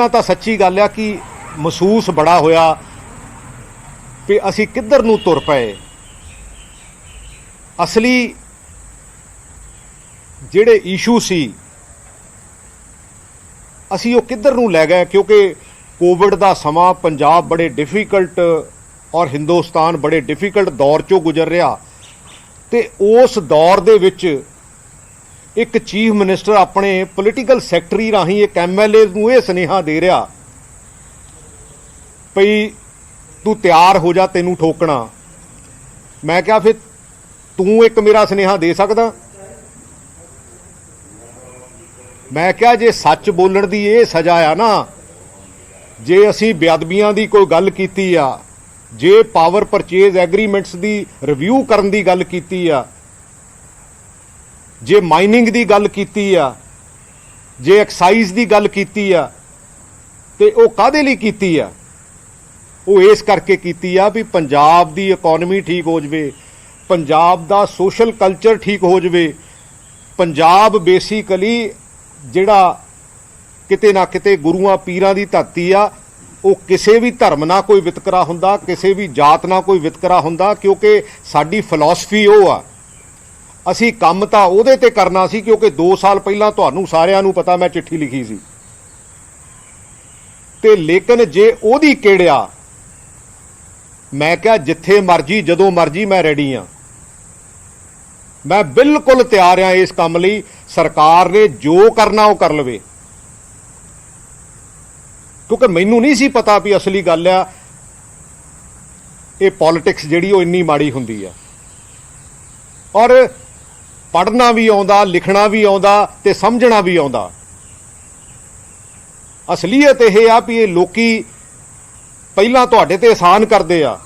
ਤਾਂ ਸੱਚੀ ਗੱਲ ਆ ਕਿ ਮਹਿਸੂਸ ਬੜਾ ਹੋਇਆ ਵੀ ਅਸੀਂ ਕਿੱਧਰ ਨੂੰ ਤੁਰ ਪਏ। ਅਸਲੀ ਜਿਹੜੇ ਇਸ਼ੂ ਸੀ ਅਸੀਂ ਉਹ ਕਿੱਧਰ ਨੂੰ ਲੈ ਗਏ, ਕਿਉਂਕਿ ਕੋਵਿਡ ਦਾ ਸਮਾਂ ਪੰਜਾਬ ਬੜੇ ਡਿਫਿਕਲਟ ਔਰ ਹਿੰਦੁਸਤਾਨ ਬੜੇ ਡਿਫਿਕਲਟ ਦੌਰ ਚੋਂ ਗੁਜ਼ਰ ਰਿਹਾ ਤੇ ਉਸ ਦੌਰ ਦੇ ਵਿੱਚ ਇੱਕ ਚੀਫ ਮਿਨਿਸਟਰ ਆਪਣੇ ਪੋਲੀਟੀਕਲ ਸੈਕਟਰੀ ਰਾਹੀਂ ਇੱਕ ਐਮਐਲਏ ਨੂੰ ਇਹ ਸੁਨੇਹਾ ਦੇ ਰਿਹਾ ਭਈ ਤੂੰ ਤਿਆਰ ਹੋ ਜਾ, ਤੈਨੂੰ ਠੋਕਣਾ। ਮੈਂ ਕਿਹਾ ਫਿਰ ਤੂੰ ਇੱਕ ਮੇਰਾ ਸੁਨੇਹਾ ਦੇ ਸਕਦਾ? ਮੈਂ ਕਿਹਾ ਜੇ ਸੱਚ ਬੋਲਣ ਦੀ ਇਹ ਸਜ਼ਾ ਆ ਨਾ, ਜੇ ਅਸੀਂ ਬੇਅਦਬੀਆਂ ਦੀ ਕੋਈ ਗੱਲ ਕੀਤੀ ਆ, ਜੇ ਪਾਵਰ ਪਰਚੇਜ਼ ਐਗਰੀਮੈਂਟਸ ਦੀ ਰਿਵਿਊ ਕਰਨ ਦੀ ਗੱਲ ਕੀਤੀ ਆ, ਜੇ ਮਾਈਨਿੰਗ ਦੀ ਗੱਲ ਕੀਤੀ ਆ, ਜੇ ਐਕਸਾਈਜ਼ ਦੀ ਗੱਲ ਕੀਤੀ ਆ, ਤੇ ਉਹ ਕਾਹਦੇ ਲਈ ਕੀਤੀ ਆ? ਉਹ ਇਸ ਕਰਕੇ ਕੀਤੀ ਆ ਵੀ ਪੰਜਾਬ ਦੀ ਇਕਨੋਮੀ ਠੀਕ ਹੋ ਜਾਵੇ, ਪੰਜਾਬ ਦਾ ਸੋਸ਼ਲ ਕਲਚਰ ਠੀਕ ਹੋ ਜਾਵੇ। ਪੰਜਾਬ ਬੇਸਿਕਲੀ ਜਿਹੜਾ ਕਿਤੇ ਨਾ ਕਿਤੇ ਗੁਰੂਆਂ ਪੀਰਾਂ ਦੀ ਧਰਤੀ ਆ, ਉਹ ਕਿਸੇ ਵੀ ਧਰਮ ਨਾਲ ਕੋਈ ਵਿਤਕਰਾ ਹੁੰਦਾ, ਕਿਸੇ ਵੀ ਜਾਤ ਨਾਲ ਕੋਈ ਵਿਤਕਰਾ ਹੁੰਦਾ, ਕਿਉਂਕਿ ਸਾਡੀ ਫਿਲਾਸਫੀ ਉਹ ਆ। ਅਸੀਂ ਕੰਮ ਤਾਂ ਉਹਦੇ ਤੇ ਕਰਨਾ ਸੀ, ਕਿਉਂਕਿ 2 ਸਾਲ ਪਹਿਲਾਂ ਤੁਹਾਨੂੰ ਸਾਰਿਆਂ ਨੂੰ ਪਤਾ ਮੈਂ ਚਿੱਠੀ ਲਿਖੀ ਸੀ, ਤੇ ਲੇਕਿਨ ਜੇ ਉਹਦੀ ਕਿਹੜਿਆ, ਮੈਂ ਕਿਹਾ ਜਿੱਥੇ ਮਰਜੀ ਜਦੋਂ ਮਰਜੀ ਮੈਂ ਰੈਡੀ ਆ, ਮੈਂ ਬਿਲਕੁਲ ਤਿਆਰ ਆ ਇਸ ਕੰਮ ਲਈ। ਸਰਕਾਰ ਨੇ ਜੋ ਕਰਨਾ ਉਹ ਕਰ ਲਵੇ, ਕਿਉਂਕਿ ਮੈਨੂੰ ਨਹੀਂ ਸੀ ਪਤਾ ਵੀ ਅਸਲੀ ਗੱਲ ਆ ਇਹ ਪੋਲਿਟਿਕਸ ਜਿਹੜੀ ਉਹ ਇੰਨੀ ਮਾੜੀ ਹੁੰਦੀ ਆ। ਔਰ ਪੜ੍ਹਨਾ ਵੀ ਆਉਂਦਾ, ਲਿਖਣਾ ਵੀ ਆਉਂਦਾ ਤੇ ਸਮਝਣਾ ਵੀ ਆਉਂਦਾ। ਅਸਲੀਅਤ ਇਹ ਆ ਵੀ ਇਹ ਲੋਕੀ ਪਹਿਲਾਂ ਤੁਹਾਡੇ ਤੇ ਆਸਾਨ ਕਰਦੇ ਆ।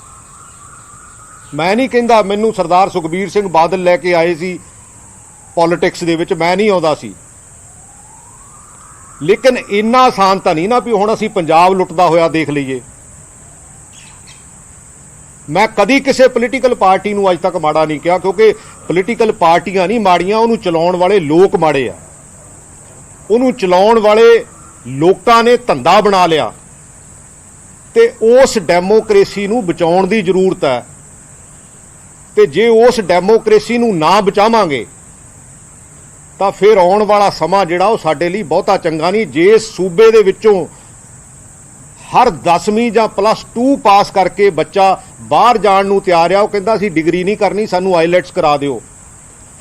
ਮੈਂ ਨਹੀਂ ਕਹਿੰਦਾ ਮੈਨੂੰ ਸਰਦਾਰ ਸੁਖਬੀਰ ਸਿੰਘ ਬਾਦਲ ਲੈ ਕੇ ਆਏ ਸੀ ਪੋਲਿਟਿਕਸ ਦੇ ਵਿੱਚ, ਮੈਂ ਨਹੀਂ ਆਉਂਦਾ ਸੀ, ਲੇਕਿਨ ਇੰਨਾ ਆਸਾਨ ਤਾਂ ਨਹੀਂ ਨਾ ਵੀ ਹੁਣ ਅਸੀਂ ਪੰਜਾਬ ਲੁੱਟਦਾ ਹੋਇਆ ਦੇਖ ਲਈਏ। ਮੈਂ ਕਦੀ ਕਿਸੇ ਪੋਲੀਟੀਕਲ ਪਾਰਟੀ ਨੂੰ ਅੱਜ ਤੱਕ ਮਾੜਾ ਨਹੀਂ ਕਿਹਾ, ਕਿਉਂਕਿ ਪੋਲੀਟੀਕਲ ਪਾਰਟੀਆਂ ਨਹੀਂ ਮਾੜੀਆਂ, ਉਹਨੂੰ ਚਲਾਉਣ ਵਾਲੇ ਲੋਕ ਮਾੜੇ ਆ। ਉਹਨੂੰ ਚਲਾਉਣ ਵਾਲੇ ਲੋਕਾਂ ਨੇ ਧੰਦਾ ਬਣਾ ਲਿਆ ਤੇ ਉਸ ਡੈਮੋਕ੍ਰੇਸੀ ਨੂੰ ਬਚਾਉਣ ਦੀ ਜ਼ਰੂਰਤ ਹੈ। ਤੇ ਜੇ ਉਸ ਡੈਮੋਕ੍ਰੇਸੀ ਨੂੰ ਨਾ ਬਚਾਵਾਂਗੇ ਤਾਂ ਫਿਰ ਆਉਣ ਵਾਲਾ ਸਮਾਂ ਜਿਹੜਾ ਉਹ ਸਾਡੇ ਲਈ ਬਹੁਤਾ ਚੰਗਾ ਨਹੀਂ। ਜੇ ਸੂਬੇ ਦੇ ਵਿੱਚੋਂ ਹਰ 10ਵੀਂ ਜਾਂ +2 ਪਾਸ ਕਰਕੇ ਬੱਚਾ ਬਾਹਰ ਜਾਣ ਨੂੰ ਤਿਆਰ ਆ, ਉਹ ਕਹਿੰਦਾ ਅਸੀਂ ਡਿਗਰੀ ਨਹੀਂ ਕਰਨੀ, ਸਾਨੂੰ ਆਈਲੈਟਸ ਕਰਾ ਦਿਓ।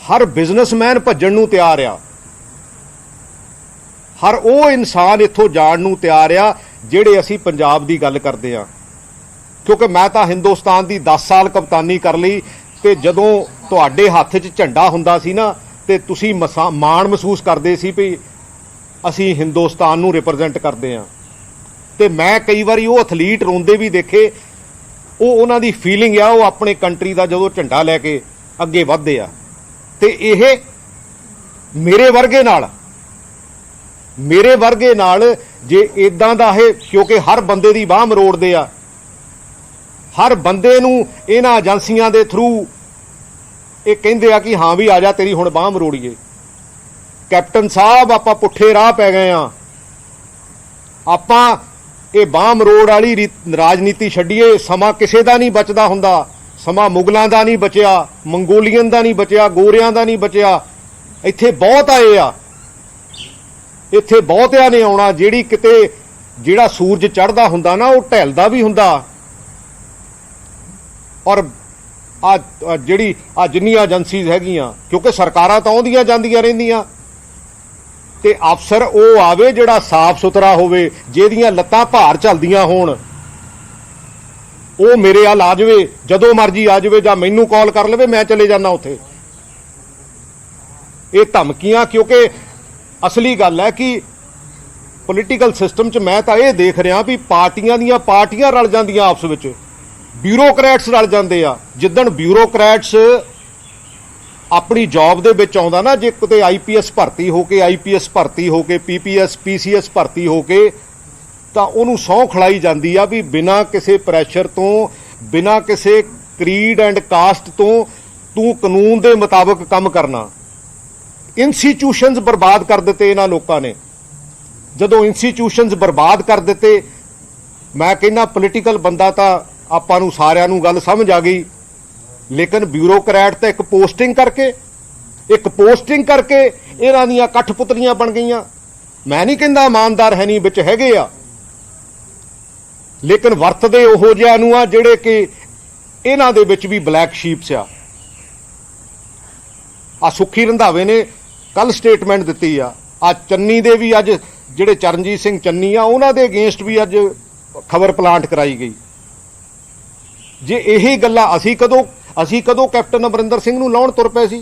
ਹਰ ਬਿਜ਼ਨਸਮੈਨ ਭੱਜਣ ਨੂੰ ਤਿਆਰ ਆ, ਹਰ ਉਹ ਇਨਸਾਨ ਇੱਥੋਂ ਜਾਣ ਨੂੰ ਤਿਆਰ ਆ ਜਿਹੜੇ ਅਸੀਂ ਪੰਜਾਬ ਦੀ ਗੱਲ ਕਰਦੇ ਆ। ਕਿਉਂਕਿ ਮੈਂ ਤਾਂ ਹਿੰਦੁਸਤਾਨ ਦੀ 10 ਸਾਲ ਕਪਤਾਨੀ ਕਰ ਲਈ, ਤੇ ਜਦੋਂ ਤੁਹਾਡੇ ਹੱਥ 'ਚ ਝੰਡਾ ਹੁੰਦਾ ਸੀ ਨਾ, ਤੇ ਤੁਸੀਂ ਮਾਣ ਮਹਿਸੂਸ ਕਰਦੇ ਸੀ ਵੀ ਅਸੀਂ ਹਿੰਦੁਸਤਾਨ ਨੂੰ ਰਿਪਰੈਜ਼ੈਂਟ ਕਰਦੇ ਆ। ਤੇ ਮੈਂ ਕਈ ਵਾਰੀ ਉਹ ਐਥਲੀਟ ਰੋਂਦੇ ਵੀ ਦੇਖੇ, ਉਹ ਉਹਨਾਂ ਦੀ ਫੀਲਿੰਗ ਆ, ਉਹ ਆਪਣੇ ਕੰਟਰੀ ਦਾ ਜਦੋਂ ਝੰਡਾ ਲੈ ਕੇ ਅੱਗੇ ਵਧਦੇ ਆ। ਤੇ ਇਹ ਮੇਰੇ ਵਰਗੇ ਨਾਲ ਜੇ ਇਦਾਂ ਦਾ ਇਹ, ਕਿਉਂਕਿ ਹਰ ਬੰਦੇ ਦੀ ਬਾਹ ਮਰੋੜਦੇ ਆ, ਹਰ ਬੰਦੇ ਨੂੰ ਇਹਨਾਂ ਏਜੰਸੀਆਂ ਦੇ ਥਰੂ ਇਹ ਕਹਿੰਦੇ ਆ ਕਿ ਹਾਂ ਵੀ ਆ ਜਾ ਤੇਰੀ ਹੁਣ ਬਾਹ ਮਰੋੜੀਏ। ਕੈਪਟਨ ਸਾਹਿਬ ਆਪਾਂ ਪੁੱਠੇ ਰਾਹ ਪੈ ਗਏ ਆ, ਆਪਾਂ ਇਹ ਬਾਹ ਮਰੋੜ ਵਾਲੀ ਰਾਜਨੀਤੀ ਛੱਡੀਏ। ਸਮਾਂ ਕਿਸੇ ਦਾ ਨਹੀਂ ਬਚਦਾ ਹੁੰਦਾ, ਸਮਾਂ ਮੁਗਲਾਂ ਦਾ ਨਹੀਂ ਬਚਿਆ, ਮੰਗੋਲੀਅਨ ਦਾ ਨਹੀਂ ਬਚਿਆ, ਗੋਰਿਆਂ ਦਾ ਨਹੀਂ ਬਚਿਆ। ਇੱਥੇ ਬਹੁਤ ਆਏ ਆ, ਇੱਥੇ ਬਹੁਤਿਆਂ ਨੇ ਆਉਣਾ। ਜਿਹੜਾ ਸੂਰਜ ਚੜ੍ਹਦਾ ਹੁੰਦਾ ਨਾ, ਉਹ ਢਲਦਾ ਵੀ ਹੁੰਦਾ। ਔਰ ਜਿਹੜੀ ਜਿੰਨੀਆਂ ਏਜੰਸੀਜ਼ ਹੈਗੀਆਂ, ਕਿਉਂਕਿ ਸਰਕਾਰਾਂ ਤਾਂ ਆਉਂਦੀਆਂ ਜਾਂਦੀਆਂ ਰਹਿੰਦੀਆਂ, ਤੇ ਅਫਸਰ ਉਹ ਆਵੇ ਜਿਹੜਾ ਸਾਫ਼ ਸੁਥਰਾ ਹੋਵੇ, ਜਿਹਦੀਆਂ ਲੱਤਾਂ ਭਾਰ ਚੱਲਦੀਆਂ ਹੋਣ, ਉਹ ਮੇਰੇ ਵੱਲ ਆ ਜਾਵੇ, ਜਦੋਂ ਮਰਜੀ ਆ ਜਾਵੇ, ਜਾਂ ਮੈਨੂੰ ਕਾਲ ਕਰ ਲਵੇ, ਮੈਂ ਚਲੇ ਜਾਣਾ ਉੱਥੇ। ਇਹ ਧਮਕੀਆਂ, ਕਿਉਂਕਿ ਅਸਲੀ ਗੱਲ ਹੈ ਕਿ ਪੋਲੀਟੀਕਲ ਸਿਸਟਮ 'ਚ ਮੈਂ ਤਾਂ ਇਹ ਦੇਖ ਰਿਹਾ ਵੀ ਪਾਰਟੀਆਂ ਰਲ ਜਾਂਦੀਆਂ ਆਪਸ ਵਿੱਚ, ਬਿਊਰੋਕਰੈਟਸ ਰਲ ਜਾਂਦੇ ਆ। ਜਿੱਦਣ ਬਿਊਰੋਕਰੈਟਸ ਆਪਣੀ ਜੌਬ ਦੇ ਵਿੱਚ ਆਉਂਦਾ ਨਾ, ਜੇ ਕਿਤੇ IPS ਭਰਤੀ ਹੋ ਕੇ, IPS ਭਰਤੀ ਹੋ ਕੇ, PPS PCS ਭਰਤੀ ਹੋ ਕੇ, ਤਾਂ ਉਹਨੂੰ ਸਹੁੰ ਖਿਲਾਈ ਜਾਂਦੀ ਆ ਵੀ ਬਿਨਾਂ ਕਿਸੇ ਪ੍ਰੈਸ਼ਰ ਤੋਂ, ਬਿਨਾਂ ਕਿਸੇ ਕਰੀਡ ਐਂਡ ਕਾਸਟ ਤੋਂ ਤੂੰ ਕਾਨੂੰਨ ਦੇ ਮੁਤਾਬਕ ਕੰਮ ਕਰਨਾ। ਇੰਸਟੀਟਿਊਸ਼ਨਸ ਬਰਬਾਦ ਕਰ ਦਿੱਤੇ ਇਹਨਾਂ ਲੋਕਾਂ ਨੇ। ਜਦੋਂ ਇੰਸਟੀਟਿਊਸ਼ਨਸ ਬਰਬਾਦ ਕਰ ਦਿੱਤੇ। मैं कहना पोलिटिकल बंदा तो आपां नूं सारिआं नूं गल समझ आ गई, लेकिन ब्यूरोक्रेट तो एक पोस्टिंग करके इन्हां दीआं कठपुतलियां बन गईयां। मैं नहीं कहंदा ईमानदार है नहीं, विच हैगे आ, लेकिन वरतदे ओहो जिहिआं नूं आ जिहड़े कि इन्हां दे विच भी ब्लैक शीप्स आ। सुखी रंधावे ने कल स्टेटमेंट दित्ती आ चन्नी दे भी अज जिहड़े चरणजीत सिंह चन्नी आ उन्हां दे अगेंस्ट भी अज खबर प्लांट कराई गई। जे यही गल्लां असी कदों कैप्टन अमरिंदर सिंह नूं लाउण तुर पए सी,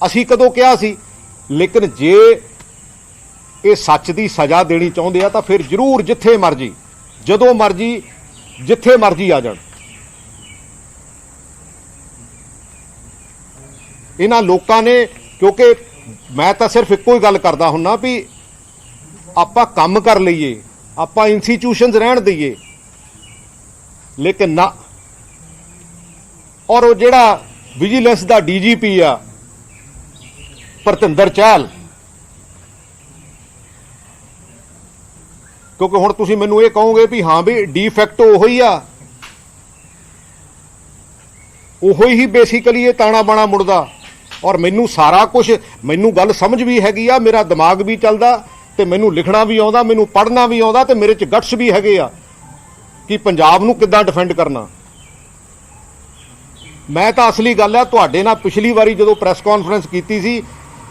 असी कदों कहा सी। लेकिन जे ये सच की सज़ा देनी चाहुंदे आ तां फिर जरूर जिथे मर्जी जदों मर्जी जिथे मर्जी आ जाण। इन्हां लोकां ने, क्योंकि मैं तो सिर्फ इक्को ही गल करदा हुन्ना भी आपां काम कर लईए, आपां इंस्टीट्यूशनस रहण दईए, लेकिन ना। और वो जिहड़ा विजिलेंस दा DGP आ परतिंदर चहल, क्योंकि हुण तुसीं मैनूं ये कहोगे भी हाँ भी डी फैक्टो उही आ, उही ही बेसिकली ये ताना बाना मुड़दा। और मैनूं सारा कुछ, मैनूं गल समझ भी हैगी आ, मेरा दिमाग भी चलदा ते मैनूं लिखना भी आउंदा, मैनूं पढ़ना भी आउंदा ते मेरे च गट्स भी हैगे आ कि पंजाब नूं किद्दां डिफेंड करना। मैं तो असली गल है तुहाडे नाल पिछली वारी जदों प्रैस कॉन्फ्रेंस कीती सी,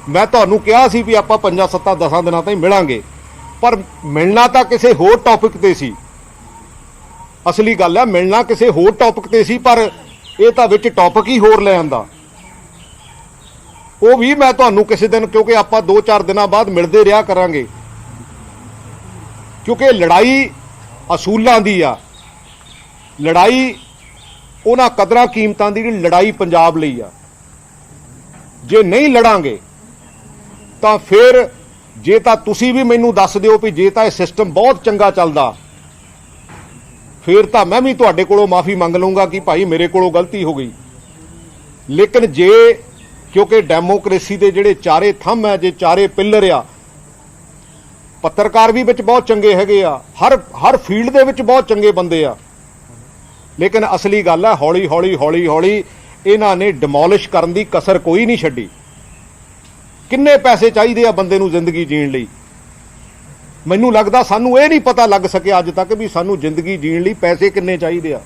मैं तुहानूं कहा सी भी आपां 5-7-10 दिनां ताईं मिलांगे, पर मिलना तो किसी होर टॉपिक ते सी। असली गल है मिलना किसी होर टॉपिक ते सी, पर यह तां विच टॉपिक ही होर ले आंदा। वो भी मैं तुहानूं किसी दिन, क्योंकि आपां 2-4 दिनां बाद मिलते रहा करांगे, क्योंकि लड़ाई असूलों की आ, लड़ाई उन्हां कदरां कीमतां दी लड़ाई पंजाब लई आ। जे नहीं लड़ांगे तो फिर जे तां तुसीं भी मैनूं दस दिओ भी जे तां इह सिस्टम बहुत चंगा चलदा, फिर तां मैं भी तुहाडे कोलों माफ़ी मंग लूँगा कि भाई मेरे कोलों गलती हो गई। लेकिन जे, क्योंकि डेमोक्रेसी के जिहड़े चारे थंम है, जे चारे पिलर आ, पत्रकार भी विच बहुत चंगे हैगे आ, हर फील्ड दे विच बहुत चंगे बंदे आ, लेकिन असली गल है हौली हौली इन्हां ने डिमोलिश करन दी कसर कोई नहीं छड्डी। किन्ने पैसे चाहिए आ बंदे नूं जिंदगी जीण लई? मैनूं लगदा सानूं ये नहीं पता लग सकिया अज तक भी सानूं जिंदगी जीण लई पैसे किन्ने चाहिए आ।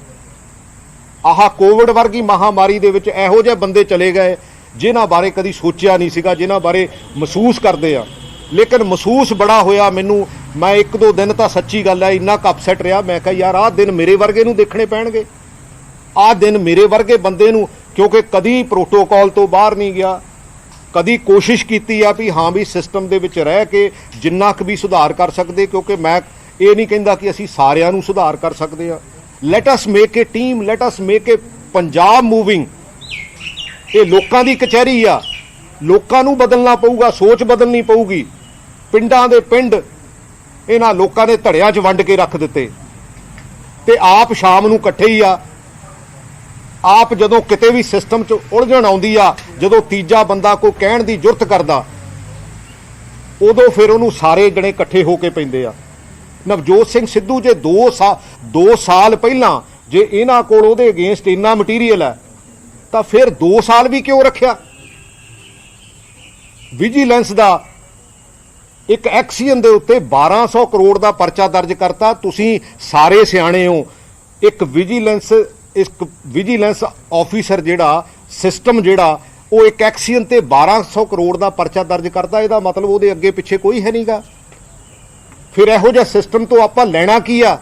आह कोविड वर्गी महामारी दे विच इहो जिहे बंदे चले गए जिन्हां बारे कदी सोचिया नहीं सीगा, जिन्हां बारे महसूस करदे आ, लेकिन महसूस बड़ा होया मैनूं। मैं 1-2 दिन तो सच्ची गल है इन्ना अपसैट रहा, मैं कहा यार आह दिन मेरे वर्गे नूं देखने पैणगे, आह दिन मेरे वर्गे बंदे नूं, क्योंकि कदी प्रोटोकॉल तो बाहर नहीं गया, कदी कोशिश की आ भी हाँ भी सिस्टम दे विच रह के जिन्ना क भी सुधार कर सकते, क्योंकि मैं ये नहीं कहता कि असी सारिਆਂ ਨੂੰ सुधार कर सकते हैं। Let us make a team, let us make a Punjab moving. ये लोगों की कचहरी आ, लोगों को बदलना पऊगा, सोच बदलनी पऊगी। पिंडां दे पिंड इन्हां लोगों ने धड़ियां च वंड के रख दिते ते आप शाम नूं इकट्ठे ही आ। आप जदों किते भी सिस्टम च उलझण आउंदी आ, जदों तीजा बंदा कोई कहण दी जुरत करदा, उदों फिर उहनूं सारे जणे इकट्ठे होके पैंदे आ। नवजोत सिंह सिद्धू जे 2 साल पहलां जे इन्हां कोल उहदे अगेंस्ट इन्ना मटीरीअल है तां फिर 2 साल भी क्यों रखिया? विजिलेंस दा एक एक्सीयन दे उत्ते 1200 करोड़ का परचा दर्ज करता। तुसीं सारे सियाणे हो, एक विजिलेंस ऑफिसर जिहड़ा सिस्टम जिहड़ा वो एक एक्सीयन ते 1200 करोड़ का परचा दर्ज करता, इहदा मतलब उहदे अगे पिछे कोई है नहींगा। फिर इहो जिहा सिस्टम तो आपां लैणा की आ?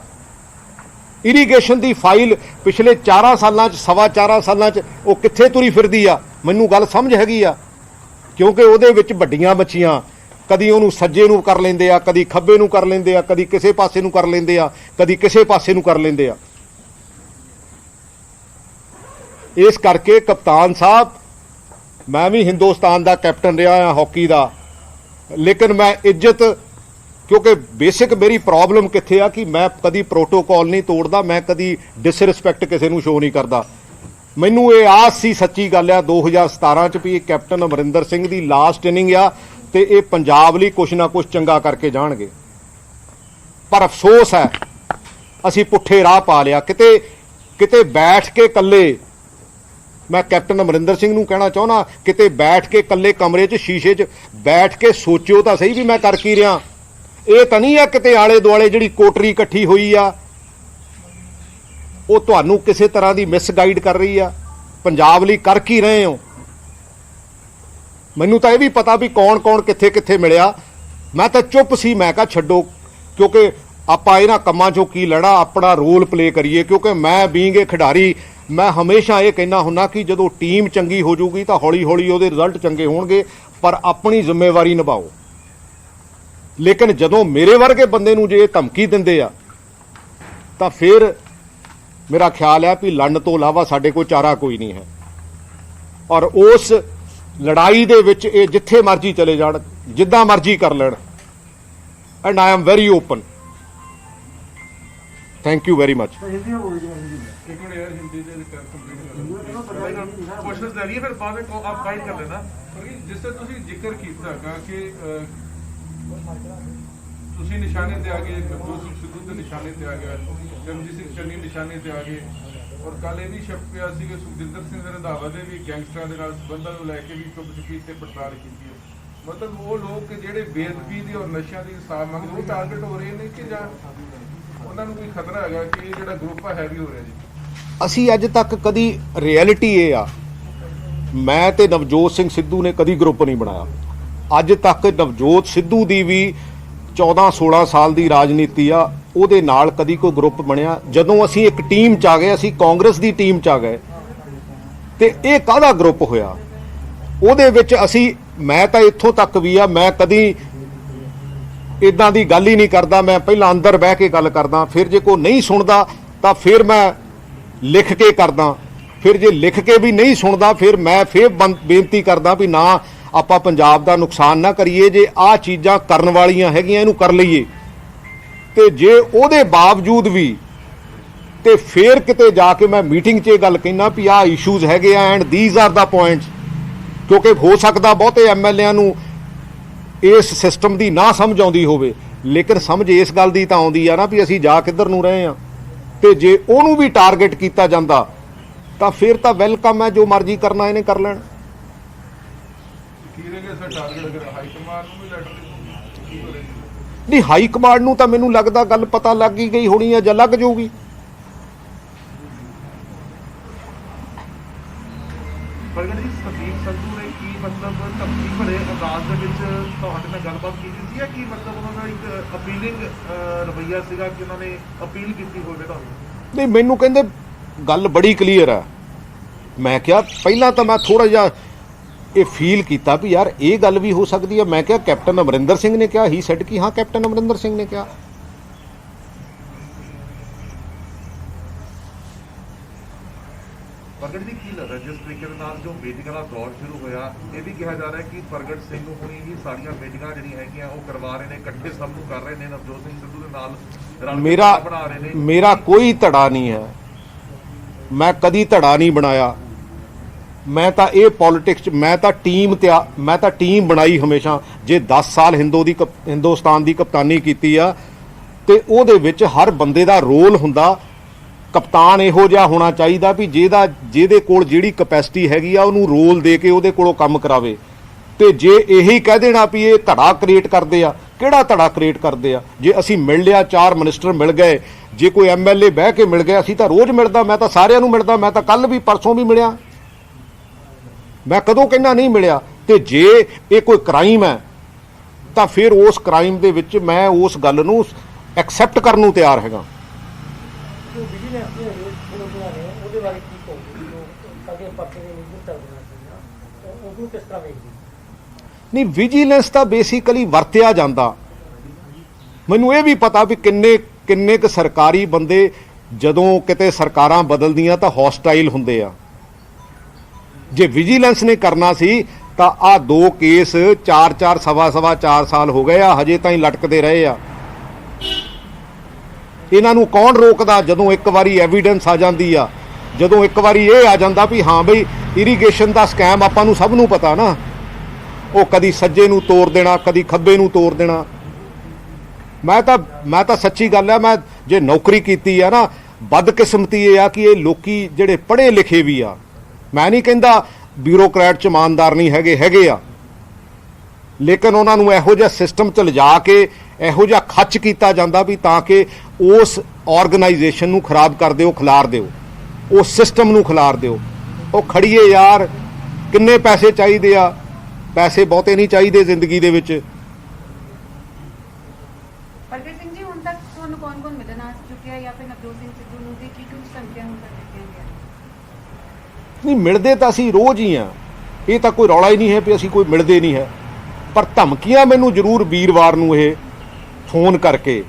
इरीगेशन की फाइल पिछले 4 सालां च 4.25 सालां च वो कित्थे तुरी फिरदी आ? मैनूं गल समझ हैगी आ, क्योंकि उहदे विच वड्डियां मच्छियां कदी उहनूं सज्जे नूं कर लैंदे आ, कदी खब्बे नूं कर लैंदे आ, कदी किसे पासे नूं कर लैंदे आ, कदी किसे पासे नूं कर लैंदे आ। इस करके कप्तान साहब, मैं भी हिंदुस्तान का कैप्टन रहा हाँ हॉकी का, लेकिन मैं इज्जत, क्योंकि बेसिक मेरी प्रॉब्लम कित्थे आ कि मैं कदी प्रोटोकॉल नहीं तोड़दा, मैं कदी डिसरिस्पैक्ट किसी नूं शो नहीं करदा। मैनूं ये आस सी, सच्ची गल आ 2017 च भी कैप्टन अमरिंदर सिंह दी लास्ट इनिंग आ ते ये पंजाब लई कुछ ना कुछ चंगा करके जाणगे। ਪਰ ਅਫਸੋਸ ਹੈ ਅਸੀਂ ਪੁੱਠੇ ਰਾਹ ਪਾ ਲਿਆ। ਕਿਤੇ ਬੈਠ ਕੇ ਇਕੱਲੇ, ਮੈਂ ਕੈਪਟਨ ਅਮਰਿੰਦਰ ਸਿੰਘ ਨੂੰ ਕਹਿਣਾ ਚਾਹੁੰਦਾ, ਕਿਤੇ ਬੈਠ ਕੇ ਇਕੱਲੇ ਕਮਰੇ 'ਚ ਸ਼ੀਸ਼ੇ 'ਚ ਬੈਠ ਕੇ ਸੋਚਿਓ ਤਾਂ ਸਹੀ ਵੀ ਮੈਂ ਕਰ ਕੀ ਰਿਹਾ। ਇਹ ਤਾਂ ਨਹੀਂ ਆ ਕਿਤੇ ਆਲੇ ਦੁਆਲੇ ਜਿਹੜੀ ਕੋਟਰੀ ਇਕੱਠੀ ਹੋਈ ਆ ਉਹ ਤੁਹਾਨੂੰ ਕਿਸੇ ਤਰ੍ਹਾਂ ਦੀ ਮਿਸਗਾਈਡ ਕਰ ਰਹੀ ਆ। ਪੰਜਾਬ ਲਈ ਕਰ ਕੀ ਰਹੇ ਹੋ? ਮੈਨੂੰ ਤਾਂ ਇਹ ਵੀ ਪਤਾ ਵੀ ਕੌਣ ਕੌਣ ਕਿੱਥੇ ਕਿੱਥੇ ਮਿਲਿਆ। ਮੈਂ ਤਾਂ ਚੁੱਪ ਸੀ, ਮੈਂ ਕਿਹਾ ਛੱਡੋ, ਕਿਉਂਕਿ ਆਪਾਂ ਇਹਨਾਂ ਕੰਮਾਂ 'ਚੋਂ ਕੀ ਲੈਣਾ, ਆਪਣਾ ਰੋਲ ਪਲੇ ਕਰੀਏ। ਕਿਉਂਕਿ ਮੈਂ ਬੀਇੰਗ ਏ ਖਿਡਾਰੀ, ਮੈਂ ਹਮੇਸ਼ਾ ਇਹ ਕਹਿੰਦਾ ਹੁੰਦਾ ਕਿ ਜਦੋਂ ਟੀਮ ਚੰਗੀ ਹੋ ਜਾਊਗੀ ਤਾਂ ਹੌਲੀ ਹੌਲੀ ਉਹਦੇ ਰਿਜ਼ਲਟ ਚੰਗੇ ਹੋਣਗੇ, ਪਰ ਆਪਣੀ ਜ਼ਿੰਮੇਵਾਰੀ ਨਿਭਾਓ। ਲੇਕਿਨ ਜਦੋਂ ਮੇਰੇ ਵਰਗੇ ਬੰਦੇ ਨੂੰ ਜੇ ਧਮਕੀ ਦਿੰਦੇ ਆ ਤਾਂ ਫਿਰ ਮੇਰਾ ਖਿਆਲ ਹੈ ਵੀ ਲੜਨ ਤੋਂ ਇਲਾਵਾ ਸਾਡੇ ਕੋਲ ਚਾਰਾ ਕੋਈ ਨਹੀਂ ਹੈ। ਔਰ ਉਸ ਲੜਾਈ ਦੇ ਵਿੱਚ ਇਹ ਜਿੱਥੇ ਮਰਜ਼ੀ ਚਲੇ ਜਾਣ, ਜਿੱਦਾਂ ਮਰਜ਼ੀ ਕਰ ਲੈਣ, and I am very open. Thank you very much. ਤੁਸੀਂ ਨਿਸ਼ਾਨੇ ਤੇ ਆ ਗਏ, ਨਵਜੋਤ ਸਿੰਘ ਸਿੱਧੂ ਦੇ ਨਿਸ਼ਾਨੇ ਤੇ ਆ ਗਿਆ, ਚਰਨਜੀਤ ਸਿੰਘ ਚੰਨੀ ਨਿਸ਼ਾਨੇ ਤੇ ਆ ਗਏ, ਔਰ ਕੱਲ ਇਹ ਵੀ ਛਪ ਪਿਆ ਸੀ ਕਿ ਸੁਖਜਿੰਦਰ ਸਿੰਘ ਰੰਧਾਵਾ ਦੇ ਵੀ ਗੈਂਗਸਟਰਾਂ ਦੇ ਨਾਲ ਸੰਬੰਧਾਂ ਨੂੰ ਲੈ ਕੇ ਵੀ ਚੁੱਪ-ਚੁਪੀਤੇ ਤੇ ਪੜਤਾਲ ਕੀਤੀ ਹੈ। ਮਤਲਬ ਉਹ ਲੋਕ ਜਿਹੜੇ ਬੇਅਦਬੀ ਦੀ ਔਰ ਨਸ਼ਿਆਂ ਦੀ ਇਨਸਾਫ ਮੰਗਦੇ, ਉਹ ਟਾਰਗੇਟ ਹੋ ਰਹੇ ਨੇ ਕਿ ਜਾਂ ਉਹਨਾਂ ਨੂੰ ਕੋਈ ਖਤਰਾ ਹੈਗਾ ਕਿ ਇਹ ਜਿਹੜਾ ਗਰੁੱਪ ਆ ਹੈਵੀ ਹੋ ਰਿਹਾ ਜੀ? ਅਸੀਂ ਅੱਜ ਤੱਕ ਕਦੀ ਰਿਐਲਿਟੀ ਇਹ ਆ, ਮੈਂ ਤੇ ਨਵਜੋਤ ਸਿੰਘ ਸਿੱਧੂ ਨੇ ਕਦੀ ਗਰੁੱਪ ਨਹੀਂ ਬਣਾਇਆ। ਅੱਜ ਤੱਕ ਨਵਜੋਤ ਸਿੱਧੂ ਦੀ ਵੀ 14-16 ਸਾਲ ਦੀ ਰਾਜਨੀਤੀ ਆ, ਉਹਦੇ ਨਾਲ ਕਦੀ ਕੋਈ ਗਰੁੱਪ ਬਣਿਆ। ਜਦੋਂ ਅਸੀਂ ਇੱਕ ਟੀਮ 'ਚ ਆ ਗਏ, ਅਸੀਂ ਕਾਂਗਰਸ ਦੀ ਟੀਮ 'ਚ ਆ ਗਏ, ਤੇ ਇਹ ਕਾਹਦਾ ਗਰੁੱਪ ਹੋਇਆ? ਉਹਦੇ ਵਿੱਚ ਅਸੀਂ, ਮੈਂ ਤਾਂ ਇੱਥੋਂ ਤੱਕ ਵੀ ਆ, ਮੈਂ ਕਦੀ ਇਦਾਂ ਦੀ ਗੱਲ ਹੀ ਨਹੀਂ ਕਰਦਾ। ਮੈਂ ਪਹਿਲਾਂ ਅੰਦਰ ਬਹਿ ਕੇ ਗੱਲ ਕਰਦਾ, ਫਿਰ ਜੇ ਕੋਈ ਨਹੀਂ ਸੁਣਦਾ ਤਾਂ ਫਿਰ ਮੈਂ ਲਿਖ ਕੇ ਕਰਦਾ, ਫਿਰ ਜੇ ਲਿਖ ਕੇ ਵੀ ਨਹੀਂ ਸੁਣਦਾ ਫਿਰ ਮੈਂ ਬੇਨਤੀ ਕਰਦਾ ਵੀ ਨਾ ਆਪਾਂ ਪੰਜਾਬ ਦਾ ਨੁਕਸਾਨ ਨਾ ਕਰੀਏ। ਜੇ ਆਹ ਚੀਜ਼ਾਂ ਕਰਨ ਵਾਲੀਆਂ ਹੈਗੀਆਂ ਇਹਨੂੰ ਕਰ ਲਈਏ, ਤੇ ਜੇ ਉਹਦੇ ਬਾਵਜੂਦ ਵੀ ਤੇ ਫਿਰ ਕਿਤੇ ਜਾ ਕੇ ਮੈਂ ਮੀਟਿੰਗ 'ਚ ਇਹ ਗੱਲ ਕਹਿਣਾ ਵੀ ਆਹ ਇਸ਼ੂਜ਼ ਹੈਗੇ ਆ and these are the points, ਕਿਉਂਕਿ ਹੋ ਸਕਦਾ ਬਹੁਤੇ ਐਮਐਲਏਆਂ ਨੂੰ ਇਸ ਸਿਸਟਮ ਦੀ ਨਾ ਸਮਝ ਆਉਂਦੀ ਹੋਵੇ, ਲੇਕਿਨ ਸਮਝ ਇਸ ਗੱਲ ਦੀ ਤਾਂ ਆਉਂਦੀ ਆ ਨਾ ਵੀ ਅਸੀਂ ਜਾ ਕਿੱਧਰ ਨੂੰ ਰਹੇ ਆ। ਤੇ ਜੇ ਉਹਨੂੰ ਵੀ ਟਾਰਗੇਟ ਕੀਤਾ ਜਾਂਦਾ ਤਾਂ ਫਿਰ ਤਾਂ ਵੈਲਕਮ ਹੈ, ਜੋ ਮਰਜ਼ੀ ਕਰਨਾ ਇਹਨੇ ਕਰ ਲੈਣ। ਨਹੀਂ, ਹਾਈ ਕਮਾਂਡ ਨੂੰ ਤਾਂ ਮੈਨੂੰ ਲੱਗਦਾ ਗੱਲ ਪਤਾ ਲੱਗ ਹੀ ਗਈ ਹੋਣੀ ਆ ਜਾਂ ਲੱਗ ਜਾਊਗੀ। ਪ੍ਰਗਟ ਜੀ, ਸੰਦੀਪ ਸੰਧੂ ਨੇ ਕੀ ਮਤਲਬ ਧਮਕੀ ਭਰੇ ਅੰਦਾਜ਼ ਦੇ ਵਿੱਚ ਤੁਹਾਡੇ ਨਾਲ ਗੱਲਬਾਤ ਕੀਤੀ ਸੀ, ਕਿ ਮਤਲਬ ਉਹਨਾਂ ਦਾ ਇੱਕ ਅਪੀਲਿੰਗ ਰਵੱਈਆ ਸੀਗਾ ਕਿ ਉਹਨਾਂ ਨੇ ਅਪੀਲ ਕੀਤੀ ਹੋਵੇ ਤੁਹਾਨੂੰ? ਨਹੀਂ, ਮੈਨੂੰ ਕਹਿੰਦੇ ਗੱਲ ਬੜੀ ਕਲੀਅਰ ਆ। ਮੈਂ ਕਿਹਾ ਪਹਿਲਾਂ ਤਾਂ ਮੈਂ ਥੋੜਾ ਜਿਹਾ ਇਹ ਫੀਲ ਕੀਤਾ ਵੀ ਯਾਰ ਇਹ ਗੱਲ ਵੀ ਹੋ ਸਕਦੀ ਹੈ। ਮੈਂ ਕਿਹਾ ਕੈਪਟਨ ਅਮਰਿੰਦਰ ਸਿੰਘ ਨੇ ਕਿਹਾ, ਹੀ ਸੈਡ ਕਿ ਹਾਂ ਕੈਪਟਨ ਅਮਰਿੰਦਰ ਸਿੰਘ ਨੇ ਕਿਹਾ। ਪ੍ਰਗਟ ਜੀ, ਕੀ ਲੱਗਦਾ ਜਿਸ ਤਰੀਕੇ ਦੇ ਨਾਲ ਜੋ ਮੀਟਿੰਗਾਂ ਦਾ ਦੌਰ ਸ਼ੁਰੂ ਹੋਇਆ, ਇਹ ਵੀ ਕਿਹਾ ਜਾ ਰਿਹਾ ਕਿ ਪ੍ਰਗਟ ਸਿੰਘ ਹੁਣੀ ਹੀ ਸਾਰੀਆਂ ਮੀਟਿੰਗਾਂ ਜਿਹੜੀਆਂ ਹੈਗੀਆਂ ਉਹ ਕਰਵਾ ਰਹੇ ਨੇ, ਇਕੱਠੇ ਸਭ ਨੂੰ ਕਰ ਰਹੇ ਨੇ, ਨਵਜੋਤ ਸਿੰਘ ਸਿੱਧੂ ਦੇ ਨਾਲ ਬਣਾ ਰਹੇ ਨੇ? ਮੇਰਾ ਕੋਈ ਧੜਾ ਨਹੀਂ ਹੈ, ਮੈਂ ਕਦੀ ਧੜਾ ਨਹੀਂ ਬਣਾਇਆ। ਮੈਂ ਤਾਂ ਇਹ ਪੋਲਿਟਿਕਸ 'ਚ ਮੈਂ ਤਾਂ ਟੀਮ ਬਣਾਈ ਹਮੇਸ਼ਾ। ਜੇ 10 ਸਾਲ ਹਿੰਦੁਸਤਾਨ ਦੀ ਕਪਤਾਨੀ ਕੀਤੀ ਆ ਤੇ ਉਹਦੇ ਵਿੱਚ ਹਰ ਬੰਦੇ ਦਾ ਰੋਲ ਹੁੰਦਾ। ਕਪਤਾਨ ਇਹੋ ਜਿਹਾ ਹੋਣਾ ਚਾਹੀਦਾ ਵੀ ਜਿਹਦੇ ਕੋਲ ਜਿਹੜੀ ਕਪੈਸਿਟੀ ਹੈਗੀ ਆ ਉਹਨੂੰ ਰੋਲ ਦੇ ਕੇ ਉਹਦੇ ਕੋਲੋਂ ਕੰਮ ਕਰਾਵੇ। ਤੇ ਜੇ ਇਹੀ ਕਹਿ ਦੇਣਾ ਵੀ ਇਹ ਧੜਾ ਕ੍ਰੀਏਟ ਕਰਦੇ ਆ, ਕਿਹੜਾ ਧੜਾ ਕ੍ਰੀਏਟ ਕਰਦੇ ਆ? ਜੇ ਅਸੀਂ ਮਿਲ ਲਿਆ, 4 ਮਿਨਿਸਟਰ ਮਿਲ ਗਏ, ਜੇ ਕੋਈ ਐਮਐਲਏ ਬਹਿ ਕੇ ਮਿਲ ਗਿਆ, ਅਸੀਂ ਤਾਂ ਰੋਜ਼ ਮਿਲਦਾ, ਮੈਂ ਤਾਂ ਸਾਰਿਆਂ ਨੂੰ ਮਿਲਦਾ, ਮੈਂ ਤਾਂ ਕੱਲ ਵੀ ਪਰਸੋਂ ਵੀ ਮਿਲਿਆ, ਮੈਂ ਕਦੋਂ ਕਹਿੰਦਾ ਨਹੀਂ ਮਿਲਿਆ। ਤੇ ਜੇ ਇਹ ਕੋਈ ਕ੍ਰਾਈਮ ਹੈ ਤਾਂ ਫਿਰ ਉਸ ਕ੍ਰਾਈਮ ਦੇ ਵਿੱਚ ਮੈਂ ਉਸ ਗੱਲ ਨੂੰ ਐਕਸੈਪਟ ਕਰਨ ਨੂੰ ਤਿਆਰ ਹੈਗਾ। ਨਹੀਂ, ਵਿਜੀਲੈਂਸ ਤਾਂ ਬੇਸਿਕਲੀ ਵਰਤਿਆ ਜਾਂਦਾ। ਮੈਨੂੰ ਇਹ ਵੀ ਪਤਾ ਵੀ ਕਿੰਨੇ ਕੁ ਸਰਕਾਰੀ ਬੰਦੇ ਜਦੋਂ ਕਿਤੇ ਸਰਕਾਰਾਂ ਬਦਲਦੀਆਂ ਤਾਂ ਹੌਸਟਾਈਲ ਹੁੰਦੇ ਆ। ਜੇ ਵਿਜੀਲੈਂਸ ਨੇ ਕਰਨਾ ਸੀ ਤਾਂ ਆਹ 2 ਕੇਸ 4 ਸਵਾ 4 ਸਾਲ ਹੋ ਗਏ ਆ, ਹਜੇ ਤਾਈਂ ਲਟਕਦੇ ਰਹੇ ਆ। ਇਹਨਾਂ ਨੂੰ ਕੌਣ ਰੋਕਦਾ? ਜਦੋਂ ਇੱਕ ਵਾਰੀ ਐਵੀਡੈਂਸ ਆ ਜਾਂਦੀ ਆ, ਜਦੋਂ ਇੱਕ ਵਾਰੀ ਇਹ ਆ ਜਾਂਦਾ ਵੀ ਹਾਂ ਬਈ ਇਰੀਗੇਸ਼ਨ ਦਾ ਸਕੈਮ ਆਪਾਂ ਨੂੰ ਸਭ ਨੂੰ ਪਤਾ ਨਾ, ਉਹ ਕਦੀ ਸੱਜੇ ਨੂੰ ਤੋੜ ਦੇਣਾ, ਕਦੀ ਖੱਬੇ ਨੂੰ ਤੋੜ ਦੇਣਾ। ਮੈਂ ਤਾਂ ਸੱਚੀ ਗੱਲ ਹੈ, ਮੈਂ ਜੇ ਨੌਕਰੀ ਕੀਤੀ ਆ ਨਾ, ਬਦਕਿਸਮਤੀ ਇਹ ਆ ਕਿ ਇਹ ਲੋਕੀ ਜਿਹੜੇ ਪੜ੍ਹੇ ਲਿਖੇ ਵੀ ਆ, ਮੈਂ ਨਹੀਂ ਕਹਿੰਦਾ ਬਿਊਰੋਕਰੈਟ ਚ ਇਮਾਨਦਾਰ ਨਹੀਂ ਹੈਗੇ ਆ, ਲੇਕਿਨ ਉਹਨਾਂ ਨੂੰ ਇਹੋ ਜਿਹਾ ਸਿਸਟਮ 'ਚ ਲਿਜਾ ਕੇ ਇਹੋ ਜਿਹਾ ਖੱਚ ਕੀਤਾ ਜਾਂਦਾ ਵੀ ਤਾਂ ਕਿ ਉਸ ਆਰਗੇਨਾਈਜੇਸ਼ਨ ਨੂੰ ਖਰਾਬ ਕਰ ਦਿਓ, ਖਿਲਾਰ ਦਿਓ, ਉਸ ਸਿਸਟਮ ਨੂੰ ਖਿਲਾਰ ਦਿਓ। ਉਹ ਖੜੀਏ ਯਾਰ, ਕਿੰਨੇ ਪੈਸੇ ਚਾਹੀਦੇ ਆ? ਪੈਸੇ ਬਹੁਤੇ ਨਹੀਂ ਚਾਹੀਦੇ ਜ਼ਿੰਦਗੀ ਦੇ ਵਿੱਚ। ਪ੍ਰਗਟ ਸਿੰਘ ਜੀ, ਹੁਣ ਤੱਕ ਤੁਹਾਨੂੰ ਕੌਣ ਮਿਲਣ ਆ ਚੁੱਕਿਆ ਜਾਂ ਫਿਰ ਨਵਜੋਤ ਸਿੰਘ ਸਿੱਧੂ ਨੂੰ ਦੀ ਕੀ ਕੁਝ ਧਮਕੀਆਂ ਹੁਣ ਤੱਕ ਦਿੱਤੀਆਂ ਗਈਆਂ? ਨਹੀਂ, ਮਿਲਦੇ ਤਾਂ ਅਸੀਂ ਰੋਜ਼ ਹੀ ਆ, ਇਹ ਤਾਂ ਕੋਈ ਰੌਲਾ ਹੀ ਨਹੀਂ ਹੈ ਵੀ ਅਸੀਂ ਕੋਈ ਮਿਲਦੇ ਨਹੀਂ ਹੈ, ਪਰ ਧਮਕੀਆਂ ਮੈਨੂੰ ਜ਼ਰੂਰ ਵੀਰਵਾਰ ਨੂੰ ਇਹ ਫੋਨ ਕਰਕੇ,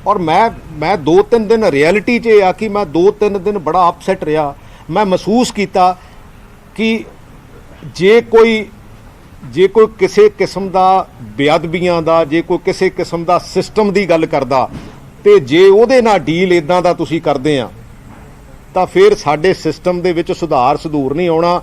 ਔਰ ਮੈਂ 2-3 ਦਿਨ ਰਿਐਲਿਟੀ 'ਚ ਇਹ ਆ ਕਿ ਮੈਂ 2-3 ਦਿਨ ਬੜਾ ਅਪਸੈਟ ਰਿਹਾ। ਮੈਂ ਮਹਿਸੂਸ ਕੀਤਾ ਕਿ ਜੇ ਕੋਈ ਕਿਸੇ ਕਿਸਮ ਦਾ ਬੇਅਦਬੀਆਂ ਦਾ, ਜੇ ਕੋਈ ਕਿਸੇ ਕਿਸਮ ਦਾ ਸਿਸਟਮ ਦੀ ਗੱਲ ਕਰਦਾ, ਤੇ ਜੇ ਉਹਦੇ ਨਾਲ ਡੀਲ ਇਦਾਂ ਦਾ ਤੁਸੀਂ ਕਰਦੇ ਆ ਤਾਂ ਫਿਰ ਸਾਡੇ ਸਿਸਟਮ ਦੇ ਵਿੱਚ ਸੁਧਾਰ ਨਹੀਂ ਆਉਣਾ।